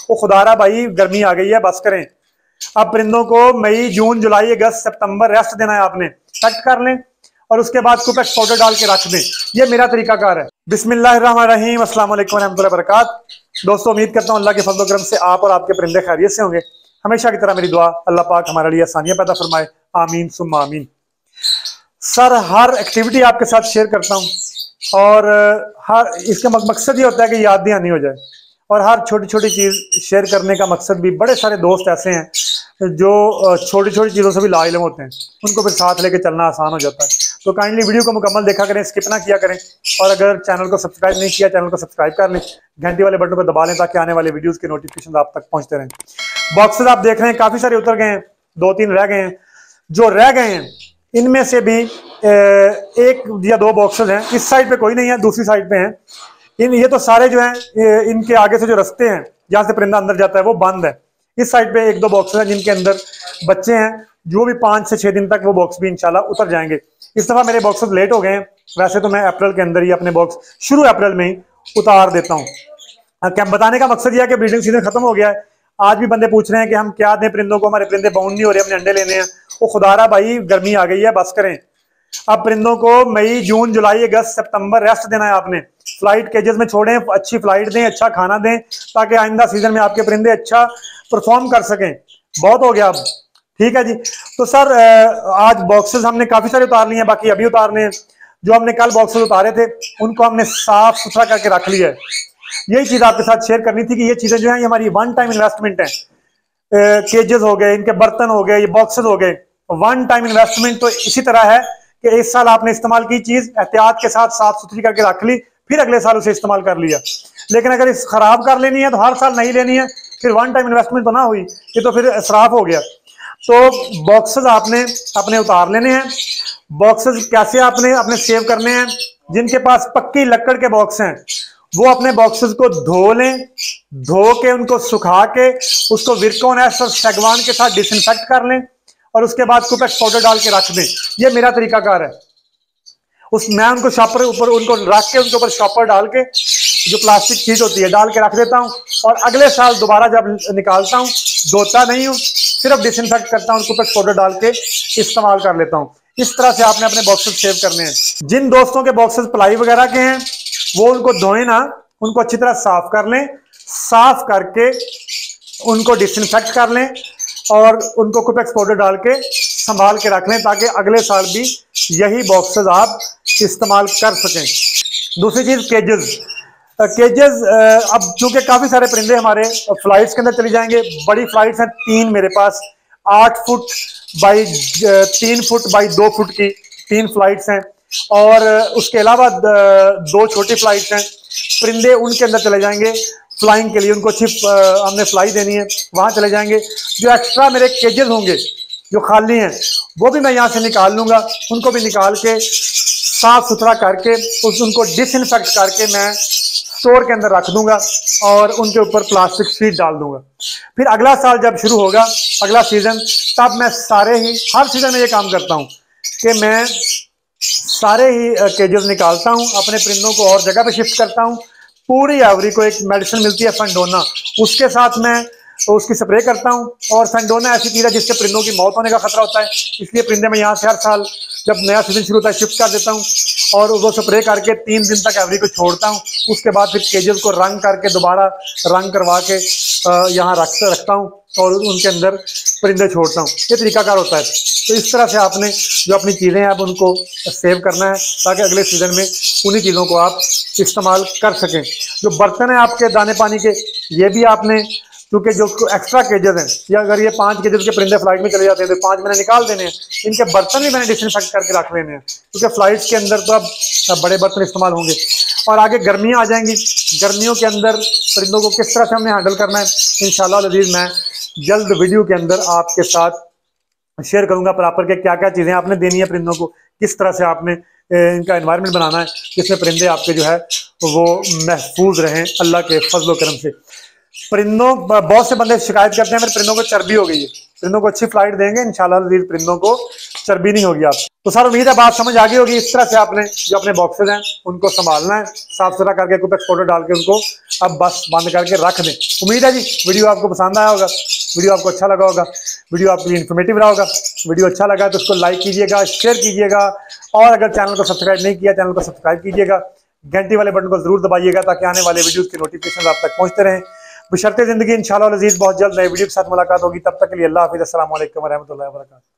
वो खुदारा भाई गर्मी आ गई है, बस करें। अब परिंदों को मई जून जुलाई अगस्त सितंबर रेस्ट देना है आपने, कट कर लें और उसके बाद कुपेक्स पाउडर डाल के रख दें। ये मेरा तरीकाकार है। बिस्मिल्लाहिर्रहमानिर्रहीम, अस्सलाम वालेकुम रहमतुल्लाहि व बरकातहू। दोस्तों, उम्मीद करता हूँ अल्लाह के फजल करम से आप और आपके परिंदे खैरियत से होंगे। हमेशा की तरह मेरी दुआ, अल्लाह पाक हमारे लिए आसानियां पैदा फरमाए, आमीन सुम्मा आमीन। सर, हर एक्टिविटी आपके साथ शेयर करता हूँ और हर इसका मकसद ये होता है कि याद दहानी हो जाए, और हर छोटी छोटी चीज़ शेयर करने का मकसद भी। बड़े सारे दोस्त ऐसे हैं जो छोटी छोटी चीज़ों से भी लाइलम होते हैं, उनको फिर साथ लेके चलना आसान हो जाता है। तो काइंडली वीडियो को मुकम्मल देखा करें, स्किप ना किया करें, और अगर चैनल को सब्सक्राइब नहीं किया, चैनल को सब्सक्राइब कर लें, घंटी वाले बटन को दबा लें ताकि आने वाले वीडियोज़ के नोटिफिकेशन आप तक पहुँचते रहें। बॉक्सेस आप देख रहे हैं काफ़ी सारे उतर गए हैं, 2-3 रह गए हैं। जो रह गए हैं इनमें से भी 1 या 2 बॉक्सेस हैं, इस साइड पे कोई नहीं है, दूसरी साइड पे हैं। ये तो सारे जो हैं इनके आगे से जो रास्ते हैं जहाँ से परिंदा अंदर जाता है वो बंद है। इस साइड पे 1-2 बॉक्सेस हैं जिनके अंदर बच्चे हैं, जो भी 5 से 6 दिन तक वो बॉक्स भी इंशाल्लाह उतर जाएंगे। इस दफ़ा मेरे बॉक्सेस लेट हो गए हैं, वैसे तो मैं अप्रैल के अंदर ही अपने बॉक्स शुरू अप्रैल में ही उतार देता हूँ। क्या बताने का मकसद यह है कि ब्रीडिंग सीजन खत्म हो गया है। आज भी बंदे पूछ रहे हैं कि हम क्या दें परिंदों को, हमारे परिंदे बाउंड नहीं हो रहे, हमने अंडे लेने हैं। वो खुदारा भाई गर्मी आ गई है, बस करें। अब परिंदों को मई जून जुलाई अगस्त सितंबर रेस्ट देना है आपने। फ्लाइट केजेस में छोड़ें, अच्छी फ्लाइट दें, अच्छा खाना दें, ताकि आइंदा सीजन में आपके परिंदे अच्छा परफॉर्म कर सकें। बहुत हो गया अब, ठीक है जी। तो सर, आज बॉक्सेस हमने काफी सारे उतार लिए हैं, बाकी अभी उतारने हैं। जो हमने कल बॉक्सेस उतारे थे उनको हमने साफ सुथरा करके रख लिया है। यही चीज आपके साथ शेयर करनी थी कि ये चीजें जो है ये हमारी वन टाइम इन्वेस्टमेंट है। केजेस हो गए, इनके बर्तन हो गए, ये बॉक्सेस हो गए, वन टाइम इन्वेस्टमेंट। तो इसी तरह है कि इस साल आपने इस्तेमाल की चीज एहतियात के साथ साफ सुथरी करके रख ली, फिर अगले साल उसे इस्तेमाल कर लिया। लेकिन अगर इस खराब कर लेनी है तो हर साल नहीं लेनी है, फिर वन टाइम इन्वेस्टमेंट तो ना हुई, ये तो फिर इसराफ हो गया। तो बॉक्सेस आपने अपने उतार लेने हैं। बॉक्सेस कैसे आपने अपने सेव करने हैं? जिनके पास पक्की लकड़ के बॉक्स हैं वो अपने बॉक्सेस को धो लें, धो के उनको सुखा के उसको विरकोन एस और सेगवान के साथ डिसइंफेक्ट कर लें, और उसके बाद कुपेक्स पाउडर डाल के रख दें। ये मेरा तरीकाकार है। मैं उनको शॉपर ऊपर उनको रख के उनके ऊपर शॉपर डाल के जो प्लास्टिक शीट होती है डाल के रख देता हूँ, और अगले साल दोबारा जब निकालता हूँ धोता नहीं हूँ, सिर्फ डिसइंफेक्ट करता हूँ, कुपेक्स पाउडर डाल के इस्तेमाल कर लेता हूँ। इस तरह से आपने अपने बॉक्सेस सेव करने हैं। जिन दोस्तों के बॉक्सेस प्लाई वगैरह के हैं वो उनको धोए ना, उनको अच्छी तरह साफ कर लें, साफ करके उनको डिसइंफेक्ट कर लें और उनको कुपेक्स पाउडर डाल के संभाल के रख लें, ताकि अगले साल भी यही बॉक्सेस आप इस्तेमाल कर सकें। दूसरी चीज केजेस। अब चूंकि काफी सारे परिंदे हमारे फ्लाइट्स के अंदर चले जाएंगे, बड़ी फ्लाइट्स हैं 3 मेरे पास, 8 foot by 3 foot by 2 foot की 3 फ्लाइट्स हैं, और उसके अलावा 2 छोटी फ्लाइट्स हैं। परिंदे उनके अंदर चले जाएंगे फ्लाइंग के लिए, उनको अच्छी हमने फ्लाई देनी है, वहां चले जाएंगे। जो एक्स्ट्रा मेरे केजेस होंगे जो खाली हैं वो भी मैं यहाँ से निकाल लूंगा, उनको भी निकाल के साफ सुथरा करके उनको डिसइंफेक्ट करके मैं स्टोर के अंदर रख दूंगा और उनके ऊपर प्लास्टिक शीट डाल दूंगा। फिर अगला साल जब शुरू होगा, अगला सीजन, तब मैं हर सीजन में ये काम करता हूँ कि मैं सारे ही केजेस निकालता हूँ, अपने परिंदों को और जगह पे शिफ्ट करता हूँ। पूरी एवरी को एक मेडिसिन मिलती है फेंडोना, उसके साथ मैं उसकी स्प्रे करता हूँ। और फेंडोना ऐसी चीज़ है जिससे परिंदों की मौत होने का खतरा होता है, इसलिए परिंदे मैं यहाँ से हर साल जब नया सीजन शुरू होता है शिफ्ट कर देता हूँ, और वो स्प्रे करके 3 दिन तक एवरी को छोड़ता हूँ। उसके बाद फिर केजेस को रंग करके दोबारा रंग करवा के यहाँ रखता हूँ और उनके अंदर परिंदे छोड़ता हूँ। ये तरीकाकार होता है। तो इस तरह से आपने जो अपनी चीज़ें हैं आप उनको सेव करना है, ताकि अगले सीजन में उन्हीं चीज़ों को आप इस्तेमाल कर सकें। जो बर्तन हैं आपके दाने पानी के, ये भी आपने, क्योंकि जो एक्स्ट्रा केजेस हैं, या अगर ये 5 केजेस के परिंदे फ्लाइट में चले जाते हैं तो 5 मैंने निकाल देने हैं। इनके बर्तन भी मैंने डिसइंफेक्ट करके रख लेने हैं, क्योंकि फ्लाइट्स के अंदर तो अब बड़े बर्तन इस्तेमाल होंगे। और आगे गर्मियाँ आ जाएंगी, गर्मियों के अंदर परिंदों को किस तरह से हमने हैंडल करना है इंशाल्लाह अज़ीज़ मैं जल्द वीडियो के अंदर आपके साथ शेयर करूंगा। प्रॉपर के क्या क्या चीज़ें आपने देनी है परिंदों को, किस तरह से आपने इनका एनवायरनमेंट बनाना है जिसमें परिंदे आपके जो है वो महफूज रहें अल्लाह के फजल करम से। परिंदों, बहुत से बंदे शिकायत करते हैं मेरे परिंदों को चर्बी हो गई है। परिंदों को अच्छी फ्लाइट देंगे इंशाल्लाह अज़ीज़, परिंदों को चर्बी नहीं होगी आपको। तो सर उम्मीद है बात समझ आ गई होगी। इस तरह से आपने जो अपने बॉक्सेस हैं उनको संभालना है, साफ सुथरा करके कुपेक्स पाउडर डाल के उनको अब बस बंद करके रख दें। उम्मीद है जी वीडियो आपको पसंद आया होगा, वीडियो आपको अच्छा लगा होगा, वीडियो आपके लिए इन्फॉर्मेटिव रहा होगा। वीडियो अच्छा लगा तो उसको लाइक कीजिएगा, शेयर कीजिएगा, और अगर चैनल को सब्सक्राइब नहीं किया चैनल को सब्सक्राइब कीजिएगा, घंटी वाले बटन को जरूर दबाइएगा ताकि आने वाले वीडियोस के नोटिफिकेशन आप तक पहुंचते रहें। बशर्ते जिंदगी इंशाल्लाह अज़ीज़ बहुत जल्द नए वीडियो के साथ मुलाकात होगी। तब तक के लिए अल्लाह हाफिज़, अस्सलाम वालेकुम व रहमतुल्लाहि व बरकातहू।